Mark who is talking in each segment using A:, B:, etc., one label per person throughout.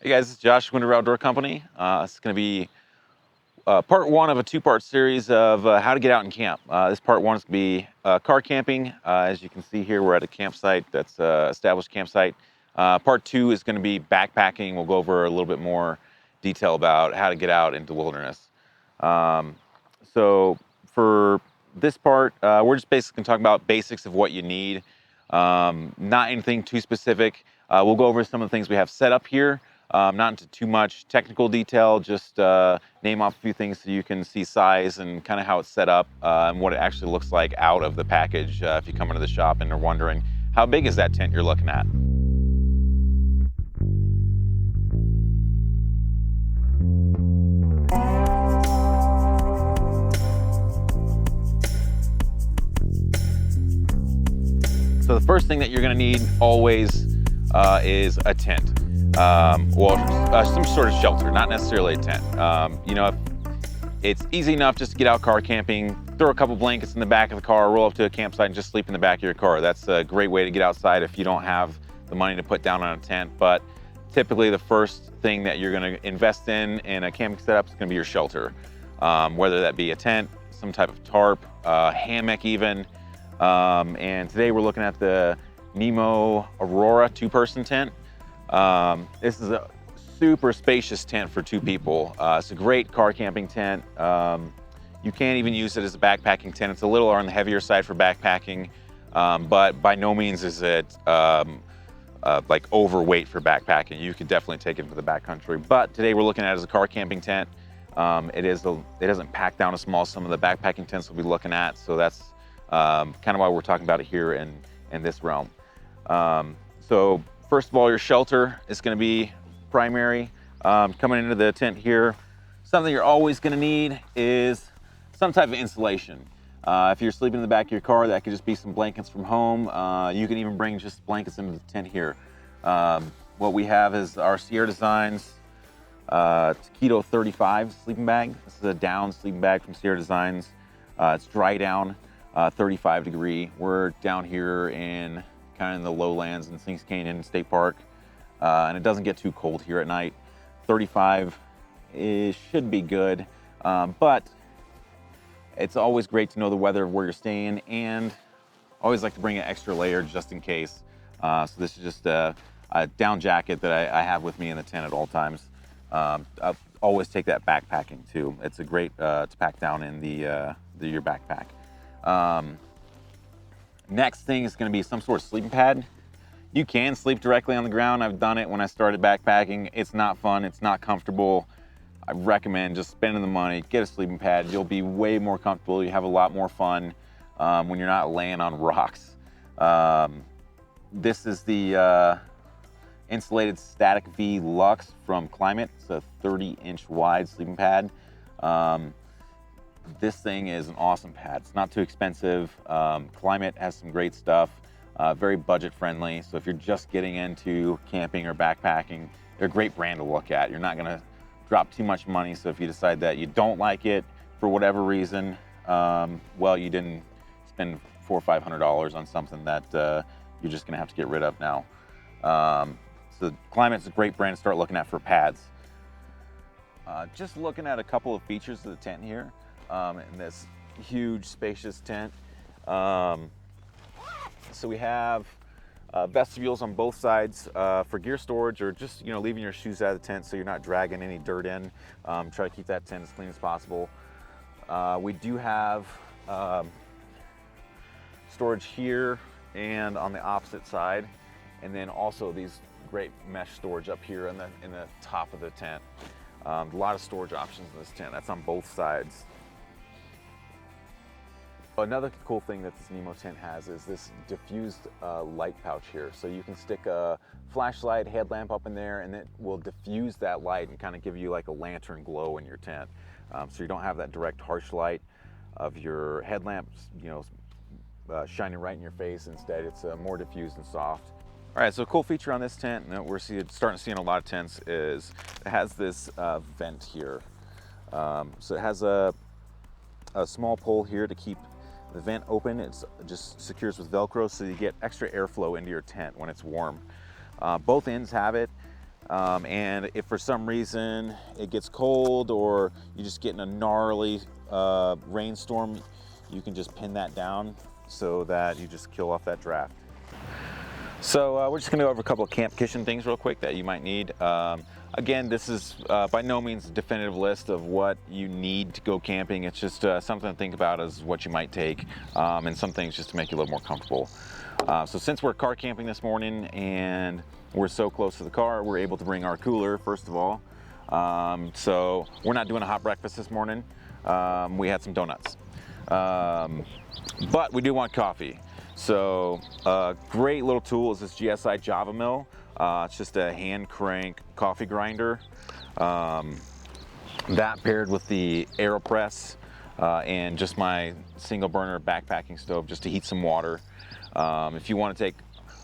A: Hey guys, it's Josh, Winter Outdoor Company. It's going to be part one of a two-part series of how to get out and camp. This part one is going to be car camping. As you can see here, we're at a campsite that's an established campsite. Part two is going to be backpacking. We'll go over a little bit more detail about how to get out into the wilderness. So for this part, we're just basically going to talk about basics of what you need. Not anything too specific. We'll go over some of the things we have set up here. Not into too much technical detail, just name off a few things so you can see size and kind of how it's set up and what it actually looks like out of the package if you come into the shop and are wondering, how big is that tent you're looking at? So the first thing that you're going to need always is a tent. Some sort of shelter, not necessarily a tent. It's easy enough just to get out car camping, throw a couple blankets in the back of the car, roll up to a campsite and just sleep in the back of your car. That's a great way to get outside if you don't have the money to put down on a tent. But typically the first thing that you're going to invest in a camping setup is going to be your shelter. Whether that be a tent, some type of tarp, hammock even. And today we're looking at the Nemo Aurora two-person tent. This is a super spacious tent for two people. It's a great car camping tent. You can't even use it as a backpacking tent. It's a little on the heavier side for backpacking, but by no means is it like overweight for backpacking. You could definitely take it into the backcountry. But today we're looking at it as a car camping tent. It doesn't pack down as small as some of the backpacking tents we'll be looking at. So that's kind of why we're talking about it here in this realm. So first of all, your shelter is going to be primary. Coming into the tent here, something you're always going to need is some type of insulation. If you're sleeping in the back of your car, that could just be some blankets from home. You can even bring just blankets into the tent here. What we have is our Sierra Designs Keto 35 sleeping bag. This is a down sleeping bag from Sierra Designs. It's dry down, 35 degree. We're down here in kind of in the lowlands in Sinks Canyon State Park, and it doesn't get too cold here at night. 35 should be good, but it's always great to know the weather of where you're staying, and always like to bring an extra layer just in case. So this is just a down jacket that I have with me in the tent at all times. I always take that backpacking too. It's a great to pack down in your backpack. Next thing is going to be some sort of sleeping pad. You can sleep directly on the ground. I've done it when I started backpacking. It's not fun. It's not comfortable. I recommend just spending the money, get a sleeping pad. You'll be way more comfortable. You have a lot more fun when you're not laying on rocks. This is the insulated Static V Luxe from Climate. It's a 30-inch wide sleeping pad. This thing is an awesome pad. It's not too expensive. Climate has some great stuff, very budget friendly. So if you're just getting into camping or backpacking, they're a great brand to look at. You're not gonna drop too much money. So if you decide that you don't like it for whatever reason, well, you didn't spend $400 or $500 on something that you're just gonna have to get rid of now. So Climate's a great brand to start looking at for pads. Just looking at a couple of features of the tent here. In this huge spacious tent. So we have vestibules on both sides for gear storage, or just leaving your shoes out of the tent so you're not dragging any dirt in. Try to keep that tent as clean as possible. We do have storage here and on the opposite side, and then also these great mesh storage up here in the top of the tent. A lot of storage options in this tent. That's on both sides. Another cool thing that this Nemo tent has is this diffused light pouch here. So you can stick a flashlight, headlamp up in there, and it will diffuse that light and kind of give you like a lantern glow in your tent. So you don't have that direct harsh light of your headlamps, shining right in your face. Instead, it's more diffused and soft. All right, so a cool feature on this tent that we're starting to see in a lot of tents is it has this vent here. So it has a small pole here to keep the vent open. It just secures with Velcro so you get extra airflow into your tent when it's warm. Both ends have it. And if for some reason it gets cold or you just get in a gnarly rainstorm, you can just pin that down so that you just kill off that draft. So we're just going to go over a couple of camp kitchen things real quick that you might need. Again, this is by no means a definitive list of what you need to go camping. It's just something to think about as what you might take, and some things just to make you a little more comfortable. So since we're car camping this morning and we're so close to the car, we're able to bring our cooler, first of all. So we're not doing a hot breakfast this morning. We had some donuts. But we do want coffee. So a great little tool is this GSI Java Mill. It's just a hand crank coffee grinder. That paired with the AeroPress and just my single burner backpacking stove just to heat some water. If you want to take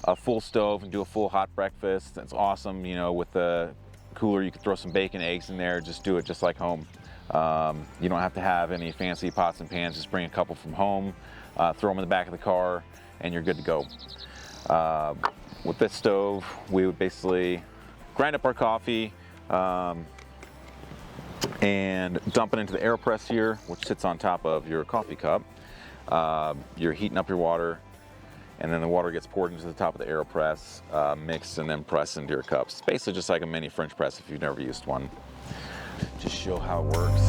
A: a full stove and do a full hot breakfast, that's awesome. You know, with the cooler you can throw some bacon, eggs in there, just do it just like home. You don't have to have any fancy pots and pans, just bring a couple from home, throw them in the back of the car, and you're good to go. With this stove, we would basically grind up our coffee and dump it into the AeroPress here, which sits on top of your coffee cup. You're heating up your water, and then the water gets poured into the top of the AeroPress, mixed and then pressed into your cups. It's basically just like a mini French press if you've never used one. Just show how it works.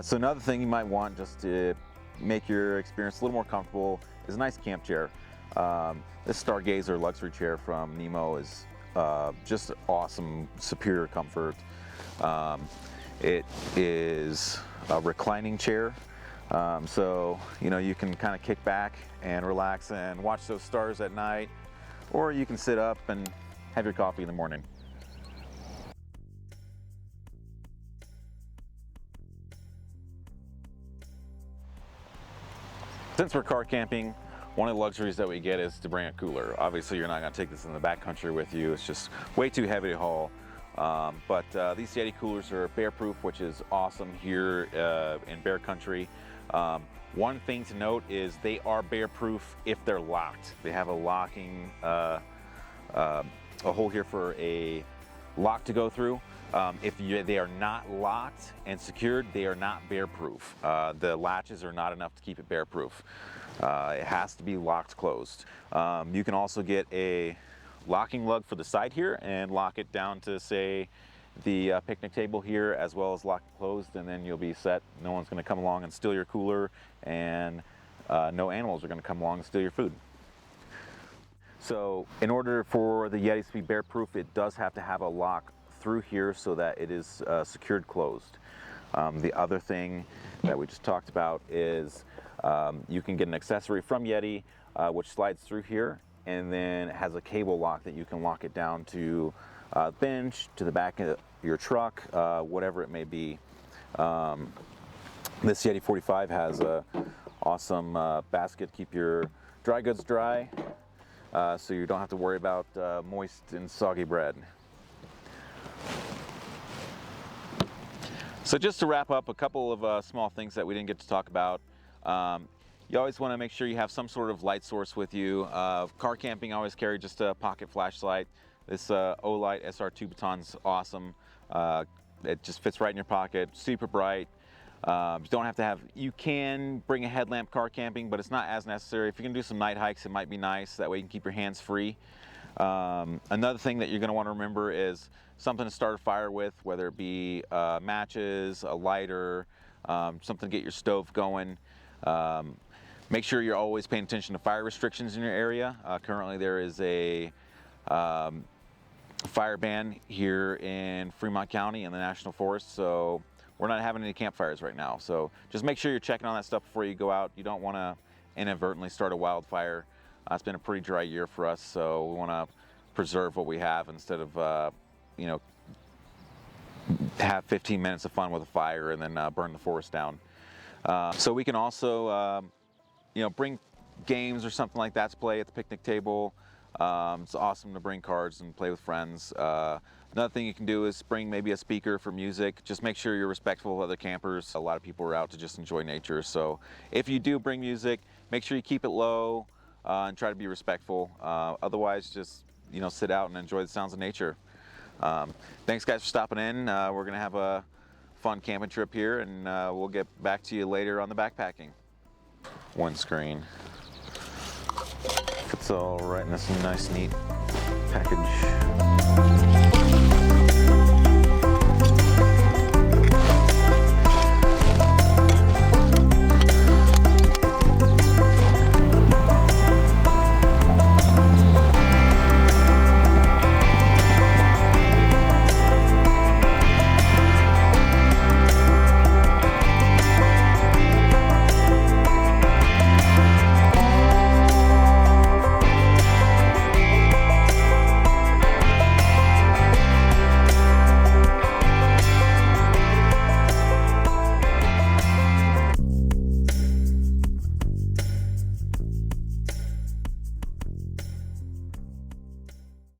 A: So another thing you might want just to make your experience a little more comfortable is a nice camp chair. This Stargazer luxury chair from Nemo is just awesome, superior comfort. It is a reclining chair, so you know you can kind of kick back and relax and watch those stars at night, or you can sit up and have your coffee in the morning. Since we're car camping, one of the luxuries that we get is to bring a cooler. Obviously, you're not going to take this in the backcountry with you. It's just way too heavy to haul. But these Yeti coolers are bear proof, which is awesome here in bear country. One thing to note is they are bear proof if they're locked. They have a locking, a hole here for a lock to go through. If they are not locked and secured, they are not bear proof. The latches are not enough to keep it bear proof. It has to be locked closed. You can also get a locking lug for the side here and lock it down to, say, the picnic table here, as well as lock it closed, and then you'll be set. No one's going to come along and steal your cooler, and no animals are going to come along and steal your food. So in order for the Yetis to be bear proof, it does have to have a lock through here so that it is secured closed. The other thing that we just talked about is you can get an accessory from Yeti which slides through here and then has a cable lock that you can lock it down to the bench, to the back of your truck, whatever it may be. This Yeti 45 has a awesome basket to keep your dry goods dry, so you don't have to worry about moist and soggy bread. So just to wrap up, a couple of small things that we didn't get to talk about. You always want to make sure you have some sort of light source with you. Car camping, I always carry just a pocket flashlight. This Olight SR2 baton's awesome. It just fits right in your pocket, super bright. You don't have to have, you can bring a headlamp car camping, but it's not as necessary. If you can do some night hikes, it might be nice. That way you can keep your hands free. Another thing that you're going to want to remember is something to start a fire with, whether it be matches, a lighter, something to get your stove going. Make sure you're always paying attention to fire restrictions in your area. Currently there is a fire ban here in Fremont County in the National Forest, so we're not having any campfires right now. So just make sure you're checking on that stuff before you go out. You don't want to inadvertently start a wildfire. It's been a pretty dry year for us, so we want to preserve what we have instead of you know, have 15 minutes of fun with a fire and then burn the forest down. So we can also you know, bring games or something like that to play at the picnic table. It's awesome to bring cards and play with friends. Another thing you can do is bring maybe a speaker for music. Just make sure you're respectful of other campers. A lot of people are out to just enjoy nature. So if you do bring music, make sure you keep it low and try to be respectful. Otherwise, just, you know, sit out and enjoy the sounds of nature. Thanks guys for stopping in. We're gonna have a fun camping trip here, and we'll get back to you later on the backpacking. One screen. It's all right in this nice, neat package.